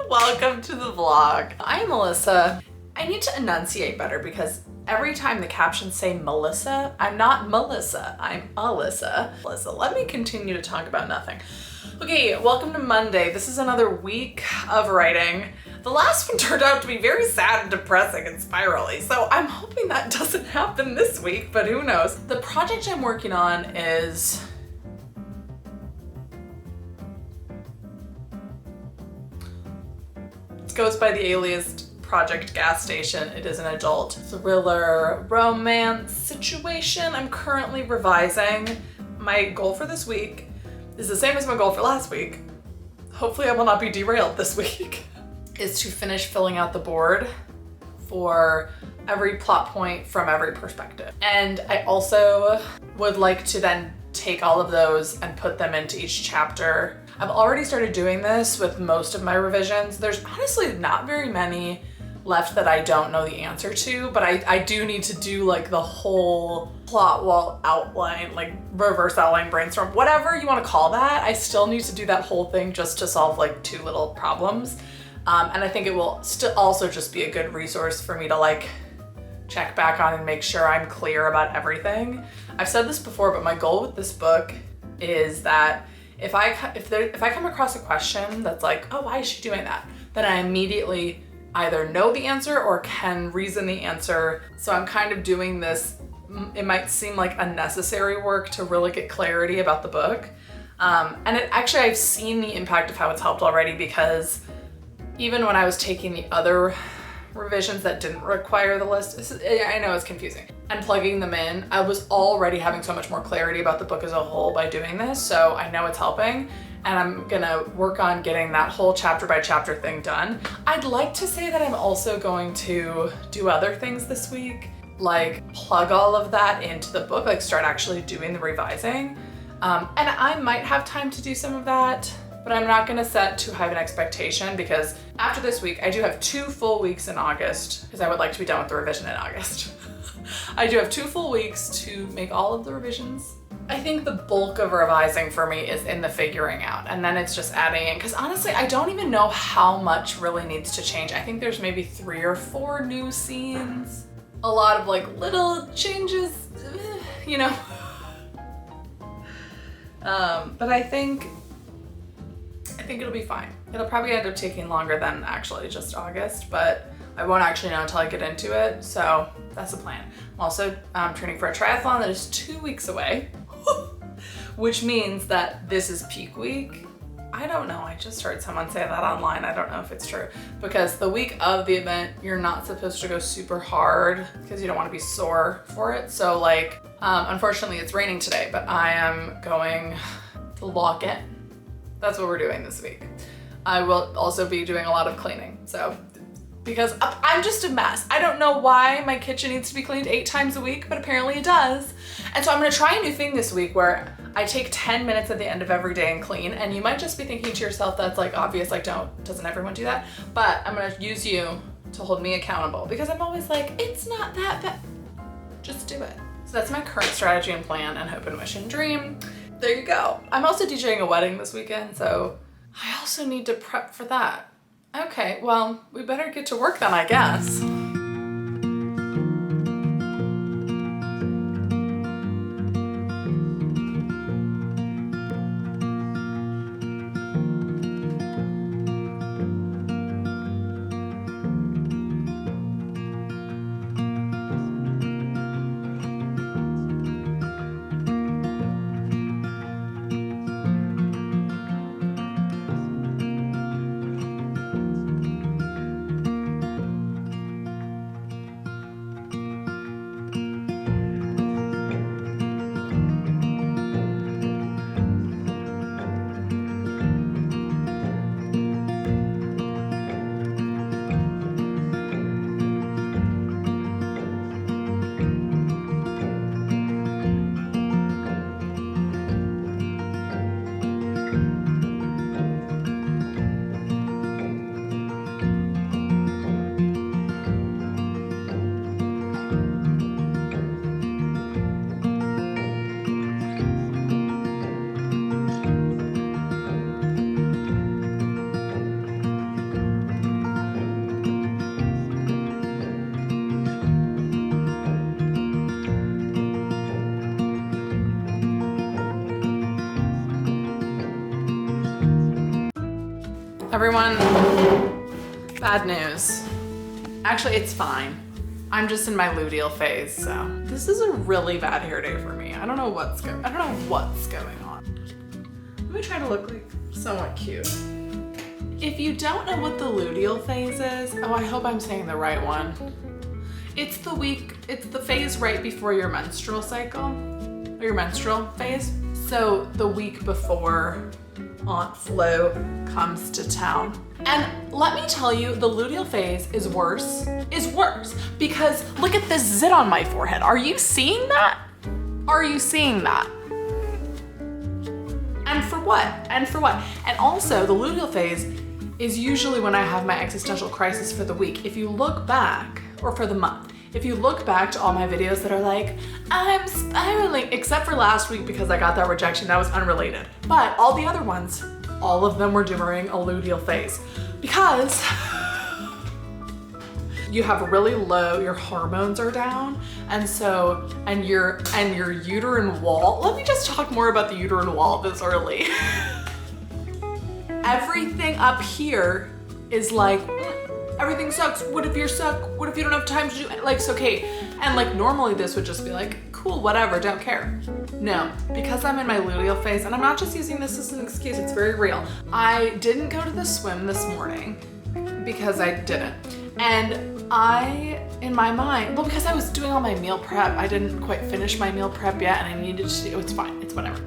Welcome to the vlog. I'm Melissa. I need to enunciate better because every time the captions say Melissa, I'm not Melissa, I'm Alyssa. Melissa, let me continue to talk about nothing. Okay, welcome to Monday. This is another week of writing. The last one turned out to be very sad and depressing and spirally, so I'm hoping that doesn't happen this week, but who knows. The project I'm working on is goes by the alias Project Gas Station. It is an adult thriller romance situation. I'm currently revising. My goal for this week is the same as my goal for last week. Hopefully I will not be derailed this week. Is to finish filling out the board for every plot point from every perspective. And I also would like to then take all of those and put them into each chapter. I've already started doing this with most of my revisions. There's honestly not very many left that I don't know the answer to, but I do need to do like the whole plot wall outline, like reverse outline brainstorm, whatever you want to call that. I still need to do that whole thing just to solve like two little problems. And I think it will still also just be a good resource for me to like check back on and make sure I'm clear about everything. I've said this before, but my goal with this book is that if I come across a question that's like, oh, why is she doing that? Then I immediately either know the answer or can reason the answer. So I'm kind of doing this, it might seem like unnecessary work to really get clarity about the book. And actually I've seen the impact of how it's helped already, because even when I was taking the other revisions that didn't require the list, I know it's confusing, and plugging them in, I was already having so much more clarity about the book as a whole by doing this, so I know it's helping, and I'm gonna work on getting that whole chapter by chapter thing done. I'd like to say that I'm also going to do other things this week, like plug all of that into the book, like start actually doing the revising, and I might have time to do some of that, but I'm not gonna set too high of an expectation, because after this week, I do have 2 full weeks in August, because I would like to be done with the revision in August. I do have 2 full weeks to make all of the revisions. I think the bulk of revising for me is in the figuring out, and then it's just adding in, because honestly, I don't even know how much really needs to change. I think there's maybe 3 or 4 new scenes, a lot of like little changes, you know. But I think it'll be fine. It'll probably end up taking longer than actually just August, but I won't actually know until I get into it, so that's the plan. I'm also training for a triathlon that is 2 weeks away, which means that this is peak week. I don't know, I just heard someone say that online. I don't know if it's true, because the week of the event, you're not supposed to go super hard because you don't want to be sore for it. So like, unfortunately it's raining today, but I am going to lock in. That's what we're doing this week. I will also be doing a lot of cleaning, so, because I'm just a mess. I don't know why my kitchen needs to be cleaned 8 times a week, but apparently it does. And so I'm gonna try a new thing this week where I take 10 minutes at the end of every day and clean, and you might just be thinking to yourself, that's like obvious, like doesn't everyone do that? But I'm gonna use you to hold me accountable, because I'm always like, it's not that bad, just do it. So that's my current strategy and plan, and hope and wish and dream. There you go. I'm also DJing a wedding this weekend, so I also need to prep for that. Okay, well, we better get to work then, I guess. Everyone, bad news. Actually, it's fine. I'm just in my luteal phase, so. This is a really bad hair day for me. I don't know what's going on. Let me try to look like somewhat cute. If you don't know what the luteal phase is, oh, I hope I'm saying the right one. It's the phase right before your menstrual cycle, or your menstrual phase. So the week before Aunt Flo comes to town. And let me tell you, the luteal phase is worse because look at this zit on my forehead. Are you seeing that? Are you seeing that? And for what? And also the luteal phase is usually when I have my existential crisis for the week. If you look back, or for the month, if you look back to all my videos that are like, I'm spiraling, except for last week because I got that rejection, that was unrelated. But all the other ones, all of them were during a luteal phase because you have really low, your hormones are down, and your uterine wall. Let me just talk more about the uterine wall this early. Everything up here is like, everything sucks. What if you're stuck? What if you don't have time to do it? Like, it's okay. And like normally this would just be like, cool, whatever, don't care. No, because I'm in my luteal phase, and I'm not just using this as an excuse, it's very real. I didn't go to the swim this morning because I didn't. And in my mind, well, because I was doing all my meal prep, I didn't quite finish my meal prep yet, and I needed to do, it's fine, it's whatever.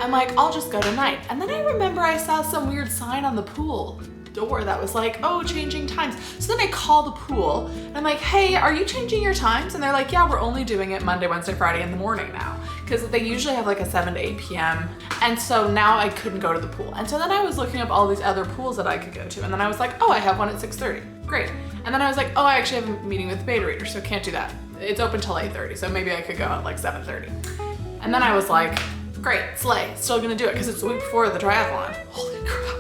I'm like, I'll just go tonight. And then I remember I saw some weird sign on the pool door that was like, oh, changing times. So then I call the pool and I'm like, hey, are you changing your times? And they're like, yeah, we're only doing it Monday, Wednesday, Friday in the morning now. Because they usually have like a 7 to 8 p.m. And so now I couldn't go to the pool. And so then I was looking up all these other pools that I could go to. And then I was like, oh, I have one at 6:30. Great. And then I was like, oh, I actually have a meeting with the beta reader, so can't do that. It's open till 8:30, so maybe I could go at like 7:30. And then I was like, great, slay, still gonna do it because it's the week before the triathlon. Holy crap.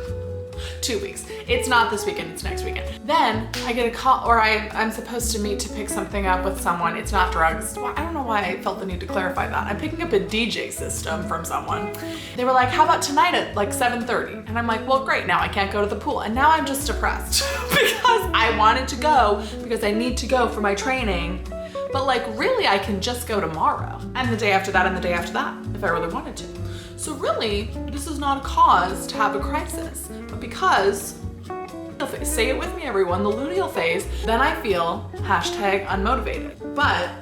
2 weeks. It's not this weekend, it's next weekend. Then I get a call, or I'm supposed to meet to pick something up with someone. It's not drugs. Well, I don't know why I felt the need to clarify that. I'm picking up a DJ system from someone. They were like, how about tonight at like 7:30? And I'm like, well, great, now I can't go to the pool. And now I'm just depressed because I wanted to go because I need to go for my training. But like, really, I can just go tomorrow and the day after that and the day after that if I really wanted to. So really, this is not a cause to have a crisis, but because, say it with me everyone, the luteal phase, then I feel #unmotivated.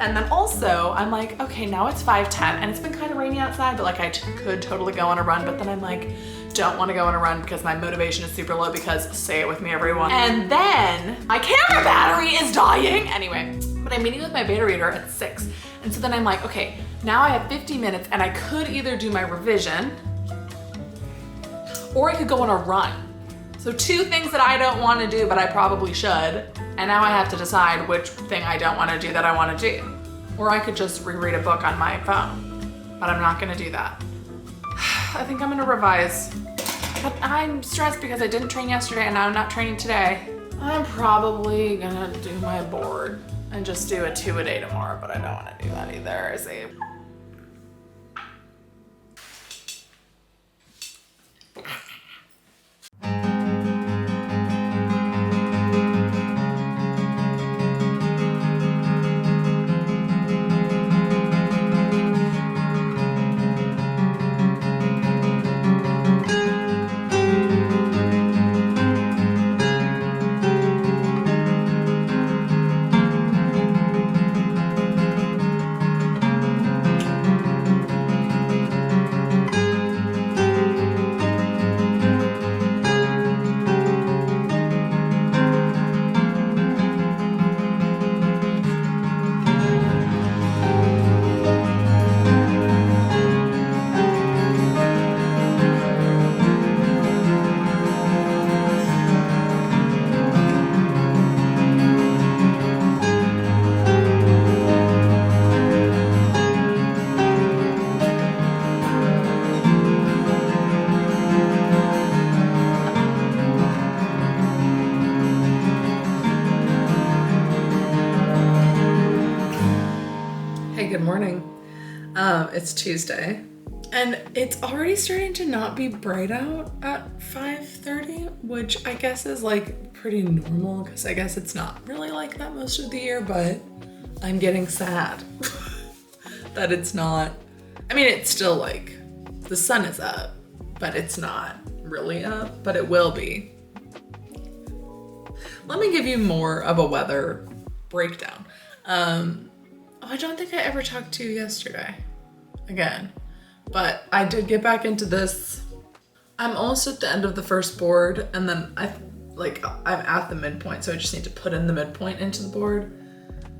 And then also I'm like, okay, now it's 5:10 and it's been kind of rainy outside, but like I could totally go on a run, but then I'm like, don't want to go on a run because my motivation is super low because, say it with me everyone. And then my camera battery is dying. Anyway, but I'm meeting with my beta reader at 6. And so then I'm like, okay, now I have 50 minutes and I could either do my revision or I could go on a run. So 2 things that I don't want to do, but I probably should. And now I have to decide which thing I don't want to do that I want to do. Or I could just reread a book on my phone, but I'm not going to do that. I think I'm going to revise, but I'm stressed because I didn't train yesterday and now I'm not training today. I'm probably going to do my board and just do a 2-a-day tomorrow, but I don't want to do that either. Good morning. It's Tuesday And it's already starting to not be bright out at 5:30, which I guess is like pretty normal because I guess it's not really like that most of the year, but I'm getting sad that it's not. I mean, it's still like the sun is up, but it's not really up, but it will be. Let me give you more of a weather breakdown. I don't think I ever talked to you yesterday again. But I did get back into this. I'm almost at the end of the first board, and then I'm at the midpoint, so I just need to put in the midpoint into the board,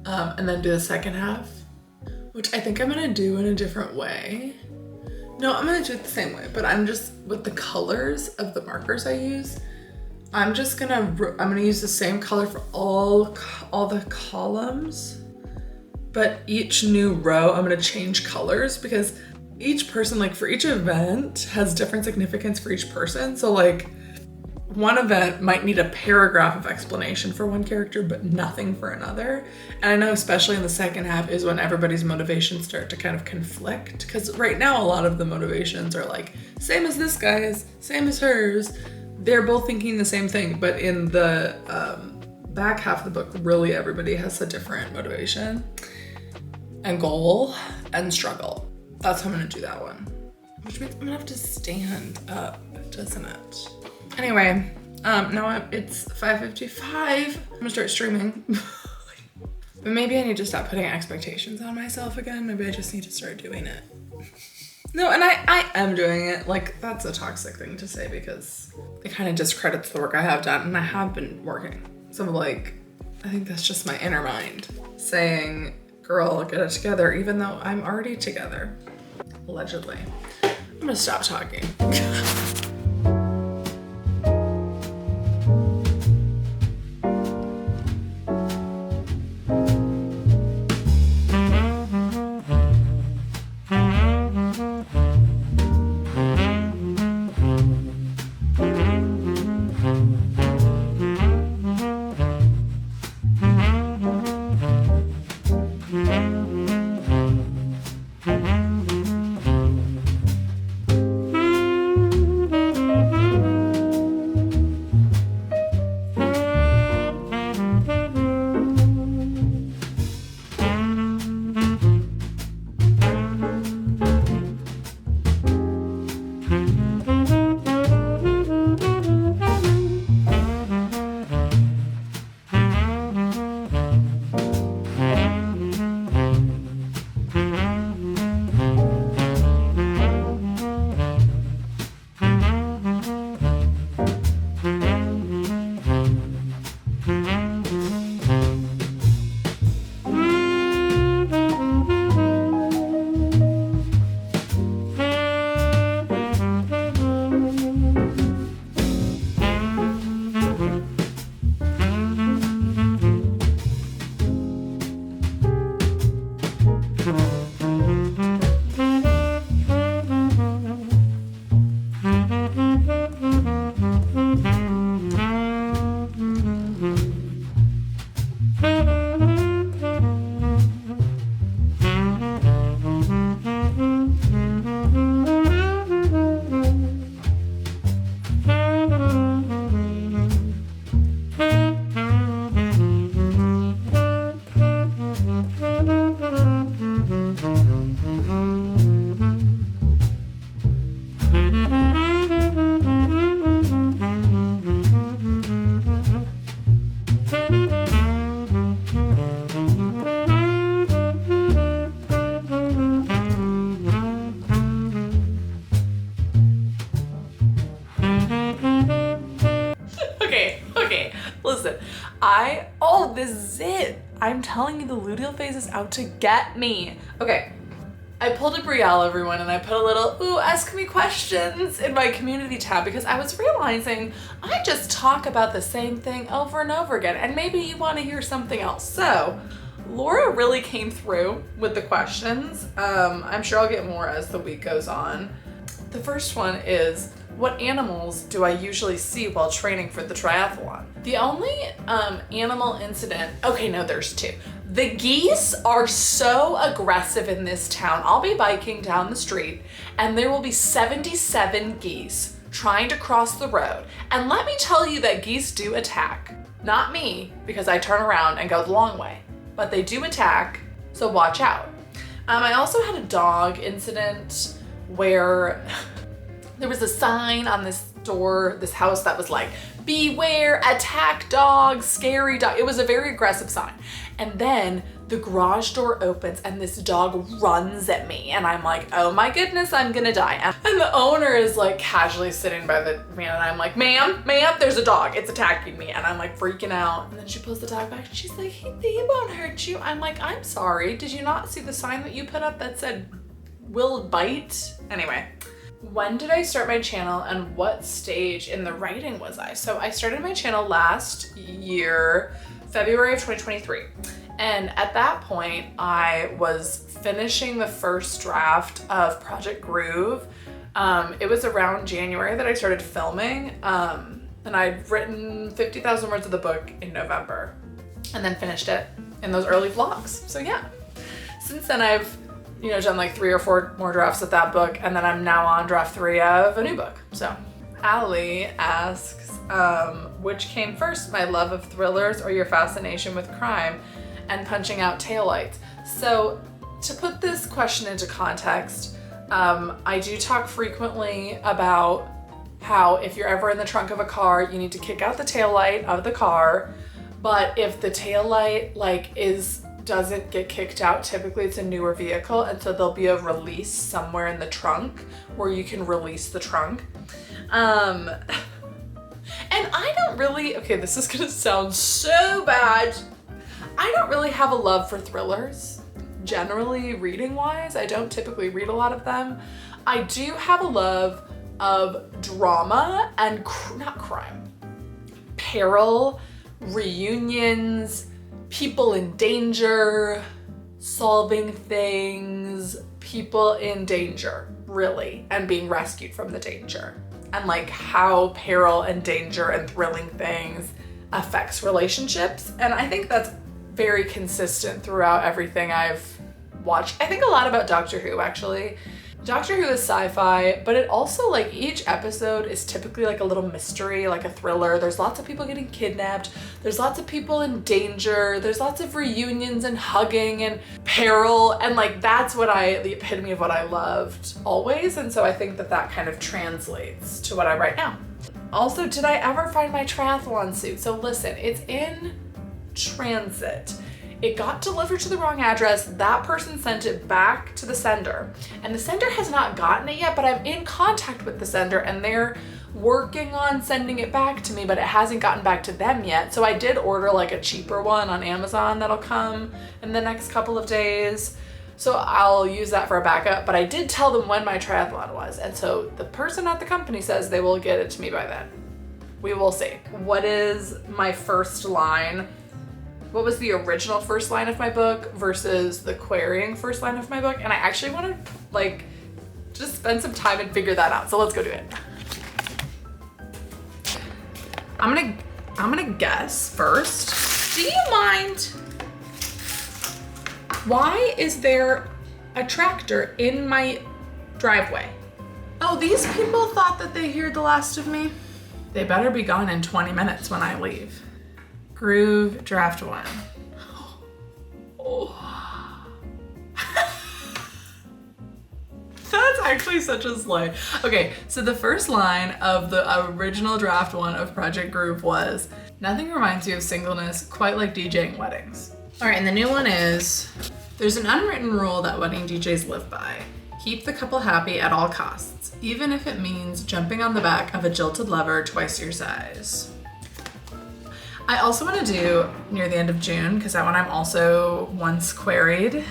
and then do the second half, which I think I'm gonna do in a different way. No, I'm gonna do it the same way, but I'm just, with the colors of the markers I use, I'm gonna use the same color for all the columns, but each new row I'm gonna change colors because each person, like for each event, has different significance for each person. So like one event might need a paragraph of explanation for one character, but nothing for another. And I know especially in the second half is when everybody's motivations start to kind of conflict. Because right now a lot of the motivations are like, same as this guy's, same as hers. They're both thinking the same thing, but in the back half of the book, really everybody has a different motivation and goal and struggle. That's how I'm gonna do that one. Which means I'm gonna have to stand up, doesn't it? Anyway, now it's 5:55. I'm gonna start streaming. But maybe I need to stop putting expectations on myself again. Maybe I just need to start doing it. No, and I am doing it. Like, that's a toxic thing to say because it kind of discredits the work I have done, and I have been working. So like, I think that's just my inner mind saying, girl, get it together, even though I'm already together. Allegedly. I'm gonna stop talking. Listen, this is it. I'm telling you, the luteal phase is out to get me. Okay, I pulled a Brielle, everyone, and I put a little, ooh, ask me questions in my community tab because I was realizing I just talk about the same thing over and over again, and maybe you want to hear something else. So Laura really came through with the questions. I'm sure I'll get more as the week goes on. The first one is, What animals do I usually see while training for the triathlon? The only animal incident, okay, no, there's two. The geese are so aggressive in this town. I'll be biking down the street and there will be 77 geese trying to cross the road. And let me tell you that geese do attack. Not me, because I turn around and go the long way, but they do attack, so watch out. I also had a dog incident where there was a sign on this door, this house that was like, beware, attack dogs, scary dog. It was a very aggressive sign. And then the garage door opens and this dog runs at me and I'm like, oh my goodness, I'm gonna die. And the owner is like casually sitting by the man and I'm like, ma'am, there's a dog, it's attacking me. And I'm like freaking out. And then she pulls the dog back and she's like, hey, it won't hurt you. I'm like, I'm sorry, did you not see the sign that you put up that said, will bite? Anyway. When did I start my channel and what stage in the writing was I? So I started my channel last year, February of 2023. And at that point, I was finishing the first draft of Project Groove. It was around January that I started filming. And I'd written 50,000 words of the book in November and then finished it in those early vlogs. So yeah, since then I've done like 3 or 4 more drafts of that book, and then I'm now on draft 3 of a new book. So Allie asks, which came first, my love of thrillers or your fascination with crime and punching out taillights? So to put this question into context, I do talk frequently about how if you're ever in the trunk of a car, you need to kick out the taillight of the car. But if the taillight doesn't get kicked out, typically it's a newer vehicle, and so there'll be a release somewhere in the trunk where you can release the trunk. And I don't really, okay, this is gonna sound so bad. I don't really have a love for thrillers. Generally, reading wise, I don't typically read a lot of them. I do have a love of drama and not crime, peril, reunions, people in danger, solving things, people in danger, really, and being rescued from the danger. And like how peril and danger and thrilling things affects relationships. And I think that's very consistent throughout everything I've watched. I think a lot about Doctor Who, actually. Doctor Who is sci-fi, but it also, like, each episode is typically like a little mystery, like a thriller. There's lots of people getting kidnapped. There's lots of people in danger. There's lots of reunions and hugging and peril. And like, that's the epitome of what I loved always. And so I think that kind of translates to what I write now. Also, did I ever find my triathlon suit? So listen, it's in transit. It got delivered to the wrong address. That person sent it back to the sender, and the sender has not gotten it yet, but I'm in contact with the sender and they're working on sending it back to me, but it hasn't gotten back to them yet. So I did order like a cheaper one on Amazon that'll come in the next couple of days. So I'll use that for a backup, but I did tell them when my triathlon was. And so the person at the company says they will get it to me by then. We will see. What is my first line? What was the original first line of my book versus the querying first line of my book? And I actually want to like just spend some time and figure that out. So let's go do it. I'm gonna guess first. Do you mind? Why is there a tractor in my driveway? Oh, these people thought that they heard the last of me. They better be gone in 20 minutes when I leave. Groove draft 1. Oh. That's actually such a slay. Okay, so the first line of the original draft 1 of Project Groove was, nothing reminds you of singleness quite like DJing weddings. All right, and the new one is, there's an unwritten rule that wedding DJs live by. Keep the couple happy at all costs, even if it means jumping on the back of a jilted lover twice your size. I also want to do near the end of June, because that one I'm also once queried.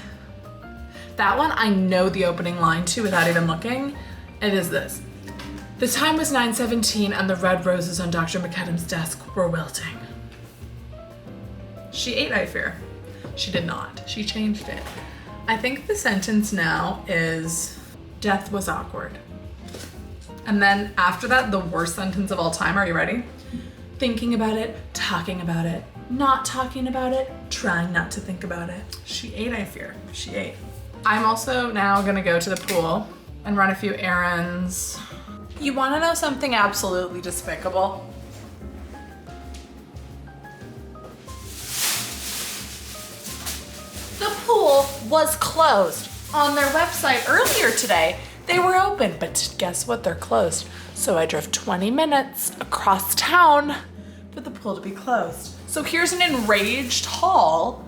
That one I know the opening line to without even looking. It is this. The time was 9:17 and the red roses on Dr. McAdam's desk were wilting. She ate, I fear. She did not. She changed it. I think the sentence now is, death was awkward. And then after that, the worst sentence of all time. Are you ready? Thinking about it, talking about it, not talking about it, trying not to think about it. She ate, I fear. She ate. I'm also now gonna go to the pool and run a few errands. You wanna know something absolutely despicable? The pool was closed. On their website earlier today, they were open, but guess what? They're closed. So I drove 20 minutes across town for the pool to be closed. So here's an enraged haul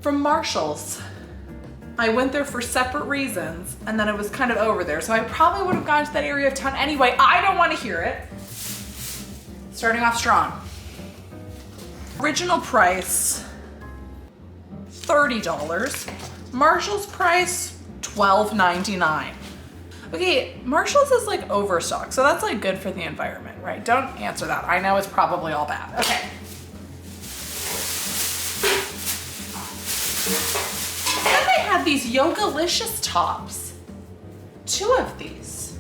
from Marshall's. I went there for separate reasons, and then it was kind of over there. So I probably would have gone to that area of town anyway. I don't want to hear it. Starting off strong. Original price, $30. Marshall's price, $12.99. Okay, Marshall's is like overstock, so that's like good for the environment, right? Don't answer that. I know it's probably all bad. Okay. Then they had these Yogalicious tops. 2 of these.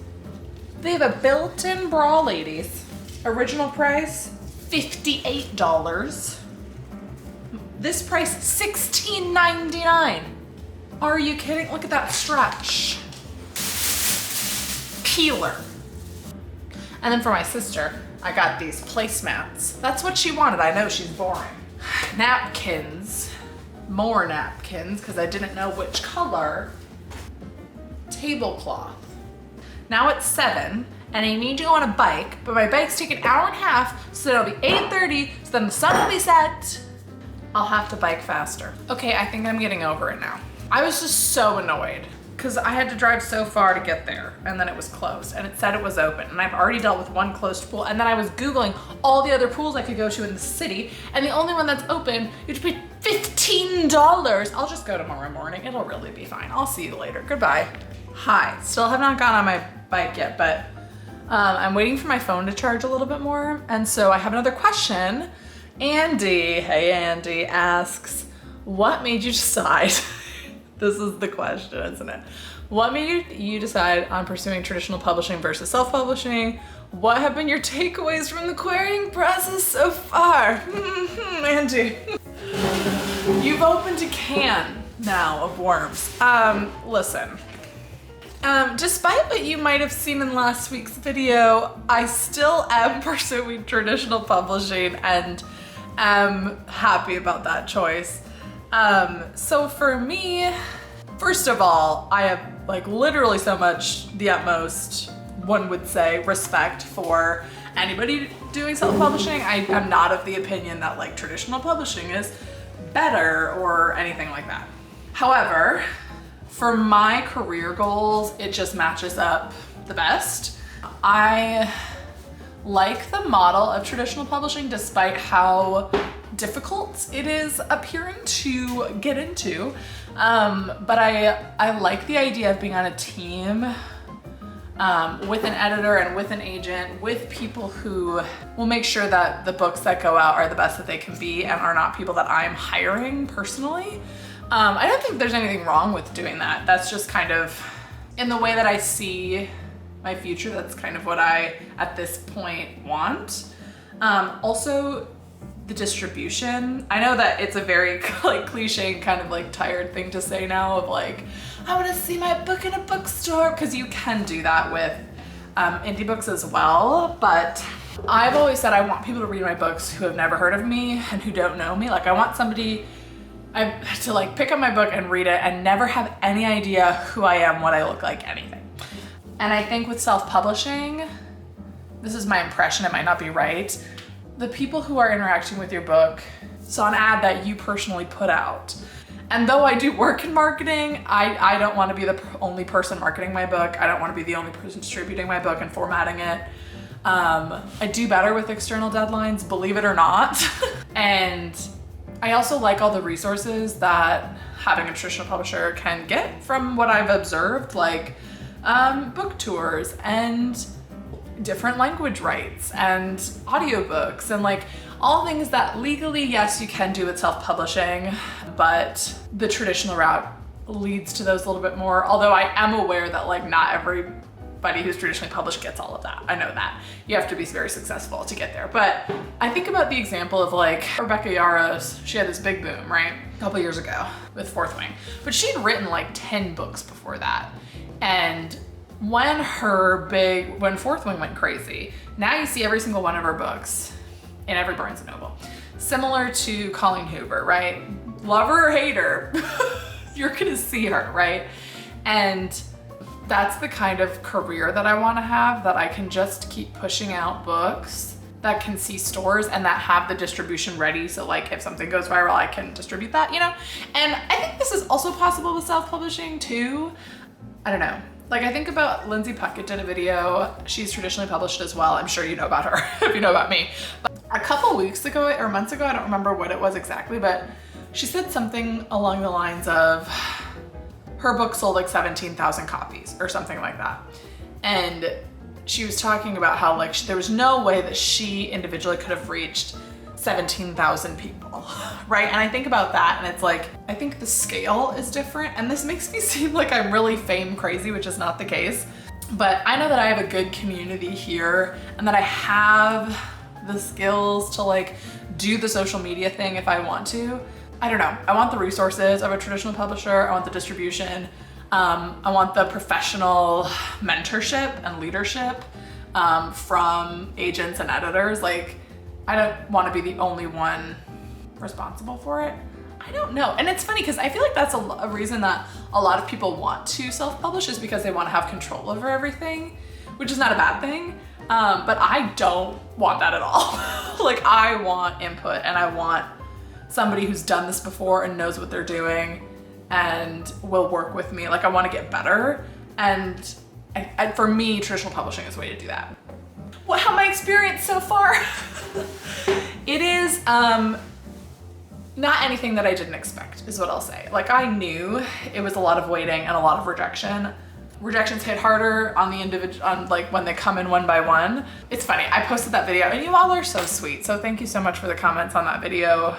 They have a built-in bra, ladies. Original price, $58. This price, $16.99. Are you kidding? Look at that stretch. Peeler. And then for my sister, I got these placemats. That's what she wanted. I know she's boring. Napkins. More napkins, because I didn't know which color. Tablecloth. Now it's 7, and I need to go on a bike, but my bike's take an hour and a half, so it'll be 8:30, so then the sun will be set. I'll have to bike faster. Okay, I think I'm getting over it now. I was just so annoyed because I had to drive so far to get there, and then it was closed, and it said it was open, and I've already dealt with one closed pool, and then I was Googling all the other pools I could go to in the city, and the only one that's open, you have to pay $15. I'll just go tomorrow morning. It'll really be fine. I'll see you later. Goodbye. Hi, still have not gone on my bike yet, but I'm waiting for my phone to charge a little bit more, and so I have another question. Andy, hey Andy, asks, what made you decide? This is the question, isn't it? What made you decide on pursuing traditional publishing versus self-publishing? What have been your takeaways from the querying process so far? Andy, you've opened a can now of worms. Listen, despite what you might have seen in last week's video, I still am pursuing traditional publishing and am happy about that choice. So for me, first of all, I have like literally so much, the utmost, one would say, respect for anybody doing self-publishing. I am not of the opinion that like traditional publishing is better or anything like that. However, for my career goals, it just matches up the best. I like the model of traditional publishing despite how difficult it is appearing to get into. But I like the idea of being on a team with an editor and with an agent, with people who will make sure that the books that go out are the best that they can be and are not people that I'm hiring personally. I don't think there's anything wrong with doing that. That's just kind of, in the way that I see my future, that's kind of what I, at this point, want. Also, the distribution. I know that it's a very like cliche and kind of like tired thing to say now of like, I want to see my book in a bookstore, because you can do that with indie books as well. But I've always said I want people to read my books who have never heard of me and who don't know me. Like I want somebody to like pick up my book and read it and never have any idea who I am, what I look like, anything. And I think with self-publishing, this is my impression, it might not be right, the people who are interacting with your book saw an ad that you personally put out. And though I do work in marketing, I don't want to be the only person marketing my book. I don't want to be the only person distributing my book and formatting it. I do better with external deadlines, believe it or not. And I also like all the resources that having a traditional publisher can get from what I've observed, like book tours and different language rights and audiobooks and like all things that legally, yes, you can do with self-publishing, but the traditional route leads to those a little bit more. Although I am aware that like not every everybody who's traditionally published gets all of that. I know that. You have to be very successful to get there. But I think about the example of like Rebecca Yarros. She had this big boom, right? A couple years ago with Fourth Wing. But she'd written like 10 books before that. And when Fourth Wing went crazy, now you see every single one of her books in every Barnes & Noble. Similar to Colleen Hoover, right? Love her or hate her, you're gonna see her, right? And that's the kind of career that I wanna have, that I can just keep pushing out books that can see stores and that have the distribution ready. So like if something goes viral, I can distribute that, you know? And I think this is also possible with self-publishing too. I don't know. Like I think about Lindsay Puckett did a video. She's traditionally published as well. I'm sure you know about her if you know about me. But a couple weeks ago or months ago, I don't remember what it was exactly, but she said something along the lines of her book sold like 17,000 copies or something like that. And she was talking about how like there was no way that she individually could have reached 17,000 people, right? And I think about that and it's like, I think the scale is different, and this makes me seem like I'm really fame crazy, which is not the case. But I know that I have a good community here and that I have the skills to like do the social media thing if I want to. I don't know. I want the resources of a traditional publisher. I want the distribution. I want the professional mentorship and leadership from agents and editors. Like, I don't want to be the only one responsible for it. I don't know. And it's funny because I feel like that's a reason that a lot of people want to self-publish, is because they want to have control over everything, which is not a bad thing. But I don't want that at all. Like I want input, and I want somebody who's done this before and knows what they're doing and will work with me. Like I want to get better. And for me, traditional publishing is the way to do that. How my experience so far? It is not anything that I didn't expect, is what I'll say. Like I knew it was a lot of waiting and a lot of rejection. Rejections hit harder on the individual, on like when they come in one by one. It's funny, I posted that video and you all are so sweet. So thank you so much for the comments on that video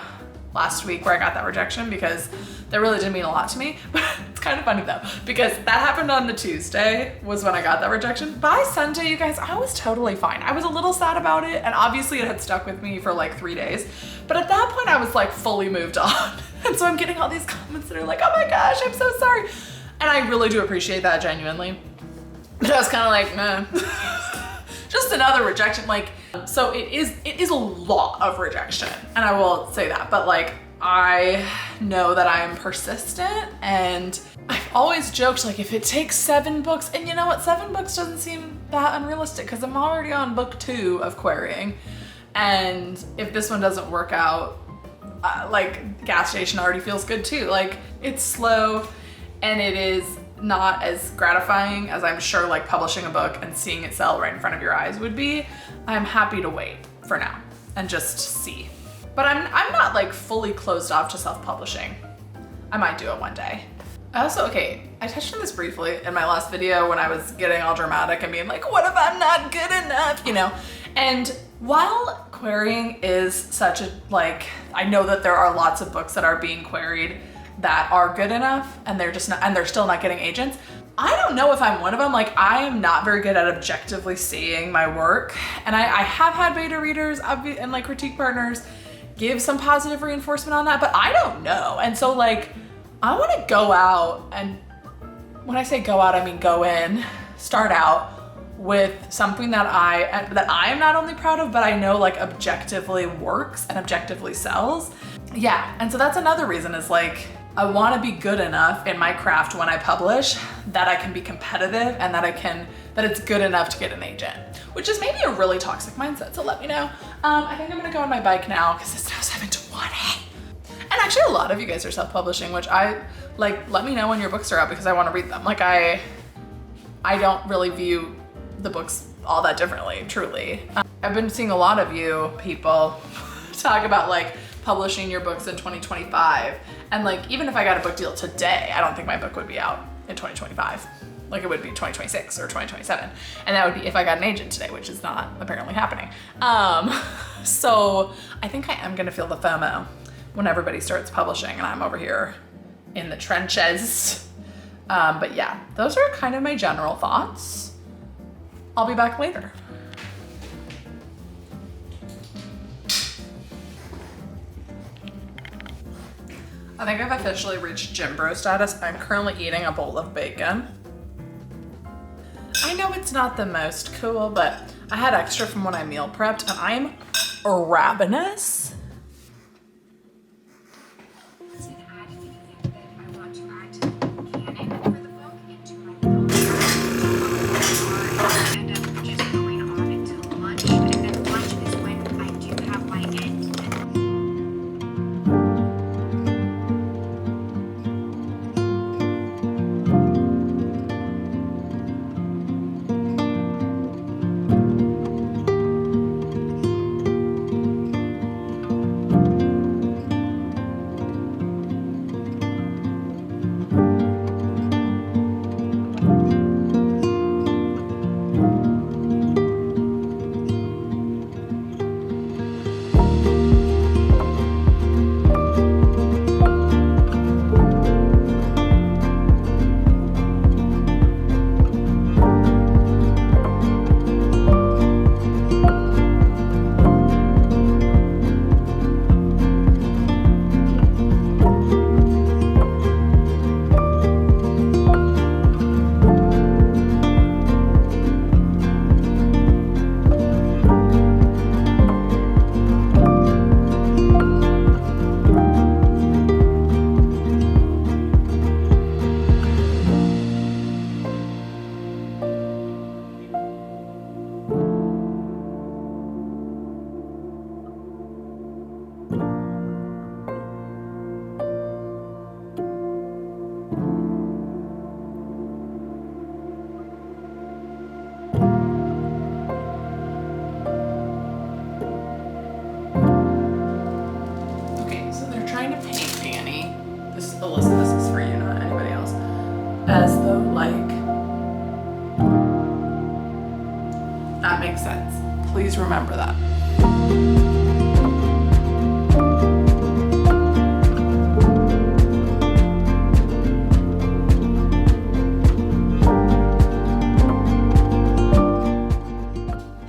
last week where I got that rejection, because that really did mean a lot to me. But it's kind of funny though, because that happened on the Tuesday was when I got that rejection. By Sunday, you guys, I was totally fine. I was a little sad about it, and obviously it had stuck with me for like 3 days. But at that point I was like fully moved on. And so I'm getting all these comments that are like, oh my gosh, I'm so sorry. And I really do appreciate that, genuinely. But I was kind of like, nah. Just another rejection. Like, so it is a lot of rejection, and I will say that, but like, I know that I am persistent, and I've always joked, like, if it takes 7 books, and you know what, 7 books doesn't seem that unrealistic, because I'm already on book 2 of querying, and if this one doesn't work out, like, Gas Station already feels good too. Like, it's slow, and it is not as gratifying as I'm sure like publishing a book and seeing it sell right in front of your eyes would be. I'm happy to wait for now and just see. But I'm not like fully closed off to self-publishing. I might do it one day. I touched on this briefly in my last video when I was getting all dramatic and being like, what if I'm not good enough, you know? And while querying is such a, like, I know that there are lots of books that are being queried that are good enough and they're just not, and they're still not getting agents. I don't know if I'm one of them. Like, I am not very good at objectively seeing my work. And I have had beta readers and like critique partners give some positive reinforcement on that, but I don't know. And so like, I want to go out, and when I say go out, I mean go in, start out with something that I am not only proud of, but I know like objectively works and objectively sells. Yeah, and so that's another reason, is like, I want to be good enough in my craft when I publish that I can be competitive and that it's good enough to get an agent, which is maybe a really toxic mindset. So let me know. I think I'm gonna go on my bike now because it's now 7:20. And actually a lot of you guys are self-publishing, which I like, let me know when your books are out because I want to read them. Like I don't really view the books all that differently, truly. I've been seeing a lot of you people talk about like publishing your books in 2025. And like, even if I got a book deal today, I don't think my book would be out in 2025. Like it would be 2026 or 2027. And that would be if I got an agent today, which is not apparently happening. So I think I am gonna feel the FOMO when everybody starts publishing and I'm over here in the trenches. But yeah, those are kind of my general thoughts. I'll be back later. I think I've officially reached gym bro status. I'm currently eating a bowl of bacon. I know it's not the most cool, but I had extra from when I meal prepped and I'm ravenous. As though, like, that makes sense. Please remember that.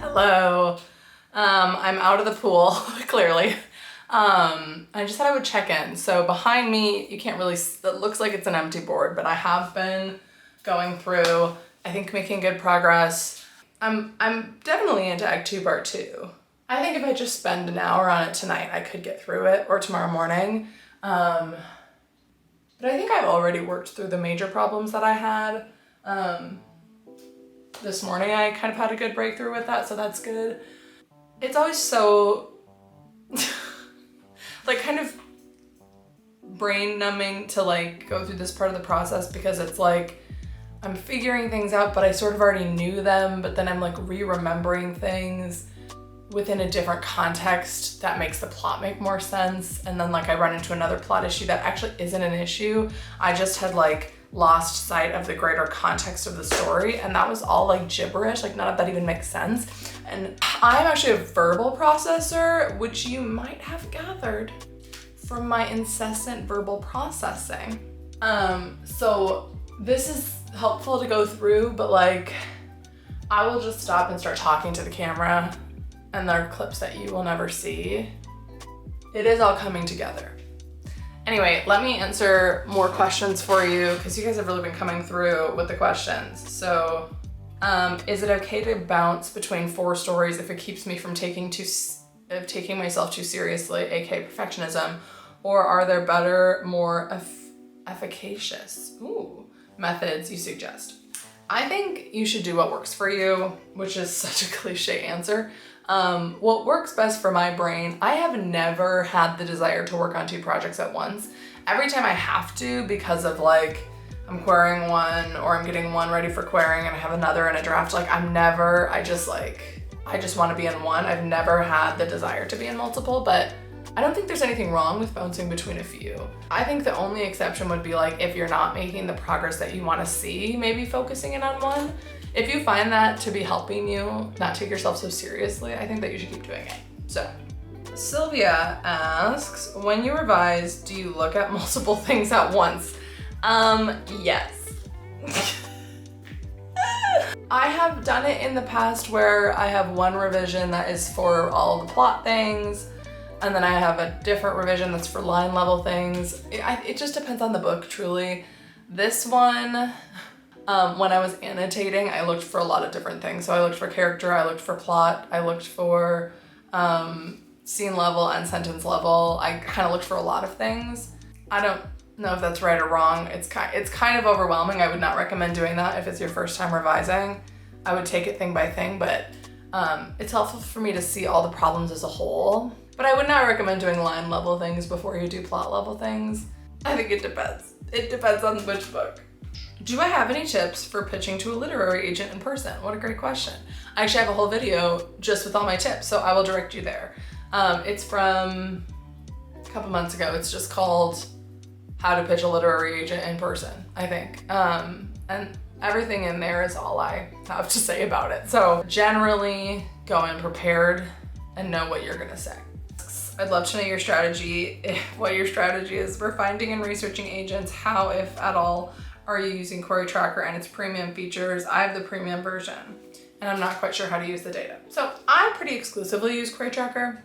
Hello. I'm out of the pool, clearly. I just thought I would check in. So behind me, you can't really, it looks like it's an empty board, but I have been going through, I think making good progress. I'm definitely into Egg Tube Art 2. I think if I just spend an hour on it tonight, I could get through it, or tomorrow morning. But I think I've already worked through the major problems that I had. This morning I kind of had a good breakthrough with that, so that's good. It's always so like kind of brain numbing to like go through this part of the process, because it's like I'm figuring things out, but I sort of already knew them, but then I'm like re-remembering things within a different context that makes the plot make more sense. And then like I run into another plot issue that actually isn't an issue. I just had like lost sight of the greater context of the story, and that was all like gibberish, like none of that even makes sense. And I'm actually a verbal processor, which you might have gathered from my incessant verbal processing. So this is helpful to go through, but like I will just stop and start talking to the camera, and there are clips that you will never see. It is all coming together. Anyway, let me answer more questions for you, because you guys have really been coming through with the questions. So, is it okay to bounce between 4 stories if it keeps me from taking myself too seriously, aka perfectionism, or are there better, more efficacious methods you suggest? I think you should do what works for you, which is such a cliche answer. What works best for my brain, I have never had the desire to work on 2 projects at once. Every time I have to, because of like, I'm querying one or I'm getting one ready for querying and I have another in a draft, like I just want to be in one. I've never had the desire to be in multiple, but I don't think there's anything wrong with bouncing between a few. I think the only exception would be like if you're not making the progress that you want to see, maybe focusing in on one. If you find that to be helping you not take yourself so seriously, I think that you should keep doing it. So, Sylvia asks, when you revise, do you look at multiple things at once? Yes. I have done it in the past where I have one revision that is for all the plot things, and then I have a different revision that's for line level things. It just depends on the book, truly. This one, when I was annotating, I looked for a lot of different things. So I looked for character, I looked for plot, I looked for scene level and sentence level. I kind of looked for a lot of things. I don't know if that's right or wrong. It's kind of overwhelming. I would not recommend doing that if it's your first time revising. I would take it thing by thing, but it's helpful for me to see all the problems as a whole. But I would not recommend doing line level things before you do plot level things. I think it depends. It depends on which book. Do I have any tips for pitching to a literary agent in person? What a great question. I actually have a whole video just with all my tips, so I will direct you there. It's from a couple months ago. It's just called How to Pitch a Literary Agent in Person, I think. And everything in there is all I have to say about it. So generally go in prepared and know what you're gonna say. I'd love to know your strategy, what your strategy is for finding and researching agents. How, if at all, are you using Query Tracker and its premium features? I have the premium version and I'm not quite sure how to use the data. So I pretty exclusively use Query Tracker.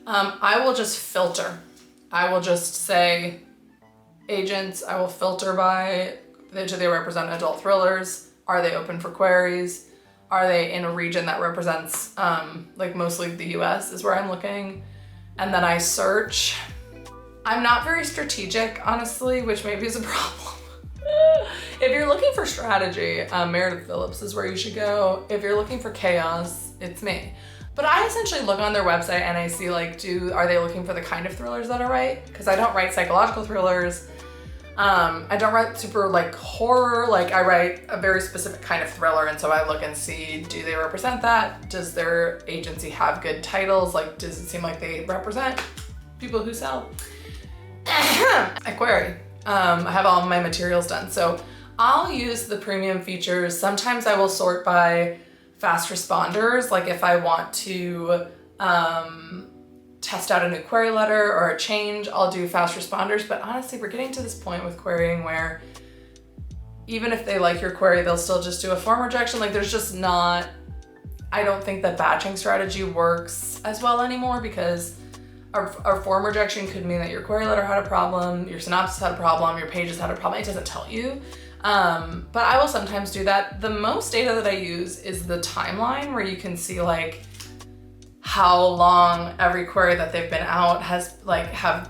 I will just filter. I will just say agents, I will filter by, do they represent adult thrillers? Are they open for queries? Are they in a region that represents, like mostly the US is where I'm looking. And then I search. I'm not very strategic, honestly, which maybe is a problem. If you're looking for strategy, Meredith Phillips is where you should go. If you're looking for chaos, it's me. But I essentially look on their website and I see like, are they looking for the kind of thrillers that I write? Because I don't write psychological thrillers. I don't write super like horror, like I write a very specific kind of thriller, and so I look and see, do they represent that? Does their agency have good titles? Like, does it seem like they represent people who sell? I query. I have all my materials done. So I'll use the premium features. Sometimes I will sort by fast responders, like if I want to test out a new query letter or a change, I'll do fast responders. But honestly, we're getting to this point with querying where even if they like your query, they'll still just do a form rejection. Like there's just not, I don't think that batching strategy works as well anymore, because our form rejection could mean that your query letter had a problem, your synopsis had a problem, your pages had a problem. It doesn't tell you. But I will sometimes do that. The most data that I use is the timeline, where you can see like how long every query that they've been out has how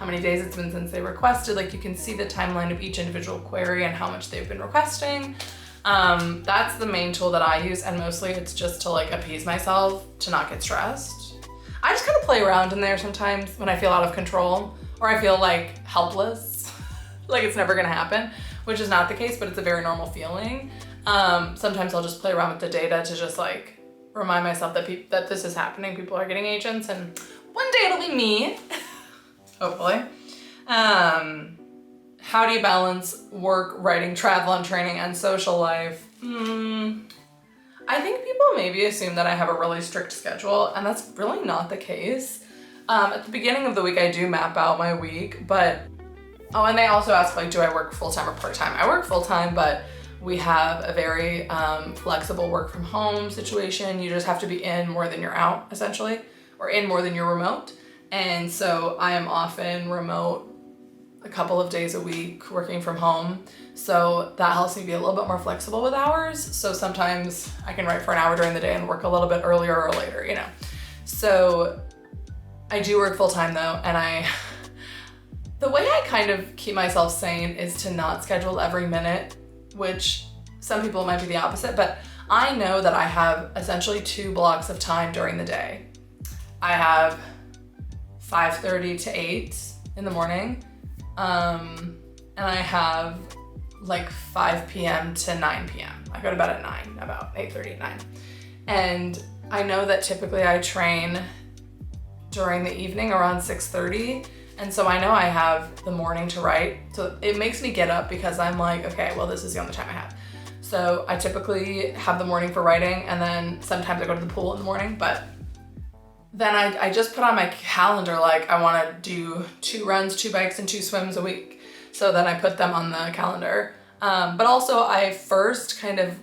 many days it's been since they requested. Like you can see the timeline of each individual query and how much they've been requesting. That's the main tool that I use, and mostly it's just to like appease myself to not get stressed. I just kind of play around in there sometimes when I feel out of control or I feel like helpless, like it's never gonna happen, which is not the case, but it's a very normal feeling. Sometimes I'll just play around with the data to just like remind myself that this is happening. People are getting agents, and one day it'll be me, hopefully. How do you balance work, writing, travel, and training, and social life? I think people maybe assume that I have a really strict schedule, and that's really not the case. At the beginning of the week, I do map out my week, but, and they also ask like, do I work full-time or part-time? I work full-time, but we have a very flexible work from home situation. You just have to be in more than you're out, essentially, or in more than you're remote. And so I am often remote a couple of days a week working from home. So that helps me be a little bit more flexible with hours. So sometimes I can write for an hour during the day and work a little bit earlier or later, you know. So I do work full time though, and the way I kind of keep myself sane is to not schedule every minute, which some people might be the opposite, but I know that I have essentially 2 blocks of time during the day. I have 5:30 to 8 in the morning, and I have like 5 p.m. to 9 p.m. I go to bed at 9, about 8:30, 9. And I know that typically I train during the evening around 6:30. And so I know I have the morning to write. So it makes me get up because I'm like, okay, well, this is the only time I have. So I typically have the morning for writing, and then sometimes I go to the pool in the morning, but then I just put on my calendar, like I wanna do 2 runs, 2 bikes, and 2 swims a week. So then I put them on the calendar. But also I first kind of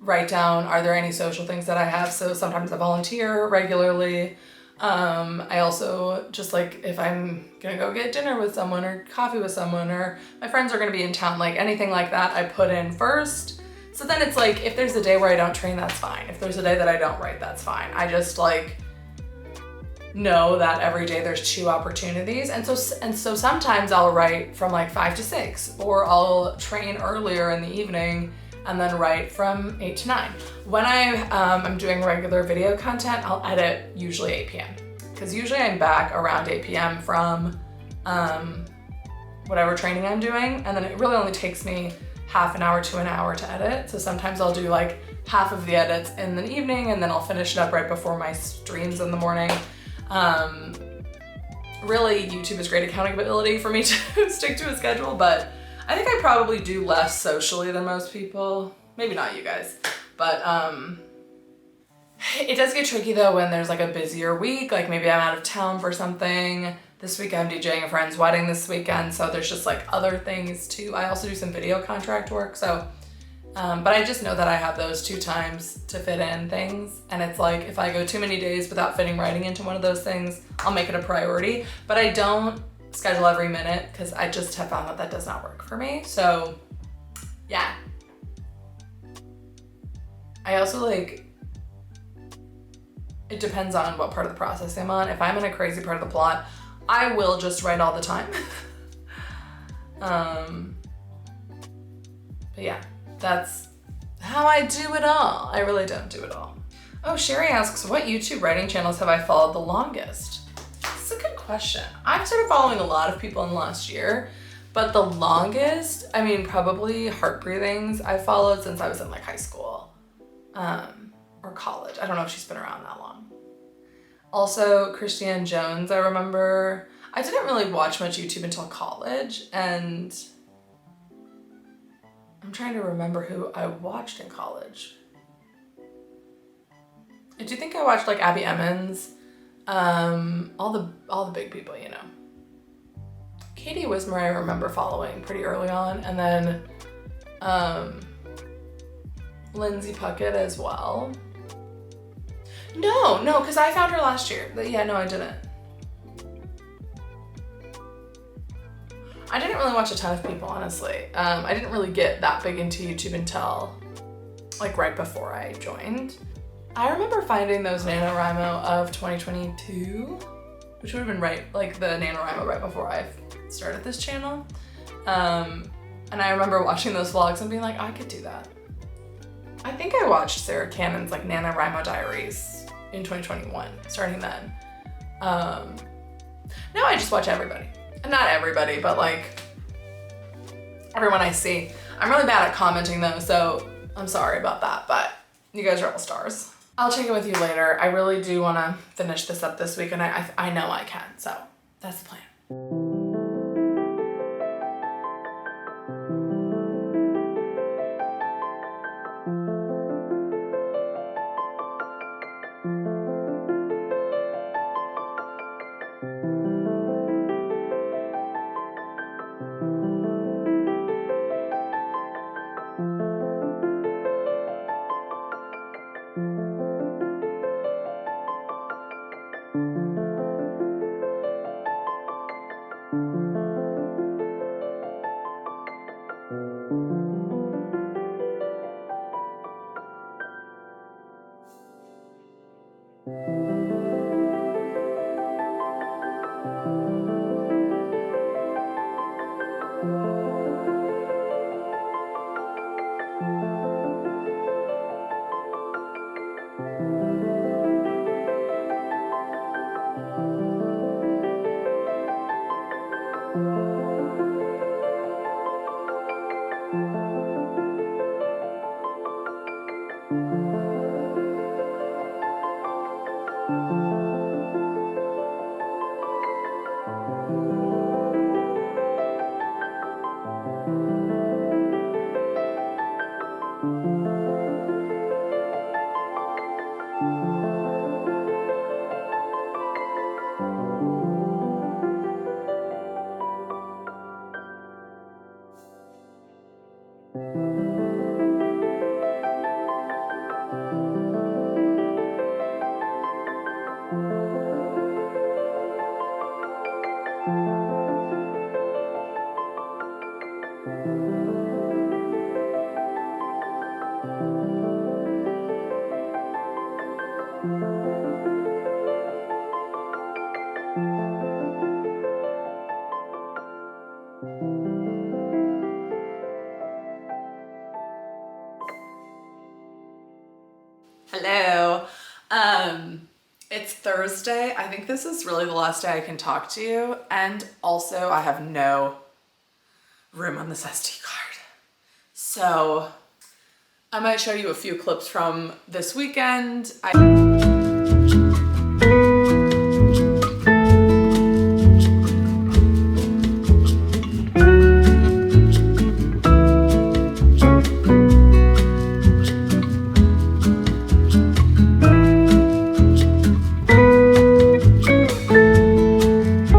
write down, are there any social things that I have? So sometimes I volunteer regularly. I also just like, if I'm gonna go get dinner with someone or coffee with someone, or my friends are gonna be in town, like anything like that, I put in first. So then it's like, if there's a day where I don't train, that's fine. If there's a day that I don't write, that's fine. I just like know that every day there's 2 opportunities. And so sometimes I'll write from like 5 to 6, or I'll train earlier in the evening and then write from 8 to 9. When I'm doing regular video content, I'll edit usually 8 p.m. because usually I'm back around 8 p.m. from whatever training I'm doing, and then it really only takes me half an hour to an hour to edit. So sometimes I'll do like half of the edits in the evening, and then I'll finish it up right before my streams in the morning. Really, YouTube is great accountability for me to stick to a schedule, but I think I probably do less socially than most people. Maybe not you guys, but it does get tricky though when there's like a busier week, like maybe I'm out of town for something. This week I'm DJing a friend's wedding this weekend, so there's just like other things too. I also do some video contract work, so, but I just know that I have those 2 times to fit in things, and it's like, if I go too many days without fitting writing into one of those things, I'll make it a priority, but I don't schedule every minute because I just have found that that does not work for me. So yeah. I also like, it depends on what part of the process I'm on. If I'm in a crazy part of the plot, I will just write all the time. But yeah, that's how I do it all. I really don't do it all. Oh, Sherry asks, what YouTube writing channels have I followed the longest? That's a good question. I've started following a lot of people in the last year, but the longest, I mean, probably Heart Breathings I've followed since I was in like high school, or college. I don't know if she's been around that long. Also, Christiane Jones, I remember. I didn't really watch much YouTube until college, and I'm trying to remember who I watched in college. I do think I watched like Abby Emmons, all the big people, you know. Katie Wismer I remember following pretty early on, and then Lindsay Puckett as well. No, because I found her last year. Yeah, no, I didn't. I didn't really watch a ton of people, honestly. I didn't really get that big into YouTube until like right before I joined. I remember finding those NaNoWriMo of 2022, which would have been right, like the NaNoWriMo right before I started this channel. And I remember watching those vlogs and being like, I could do that. I think I watched Sarah Cannon's like NaNoWriMo Diaries in 2021, starting then. Now I just watch everybody. Not everybody, but like everyone I see. I'm really bad at commenting though, so I'm sorry about that, but you guys are all stars. I'll check in with you later. I really do want to finish this up this week, and I know I can, so that's the plan. Hello. It's Thursday. I think this is really the last day I can talk to you. And also I have no room on this SD card. So I might show you a few clips from this weekend.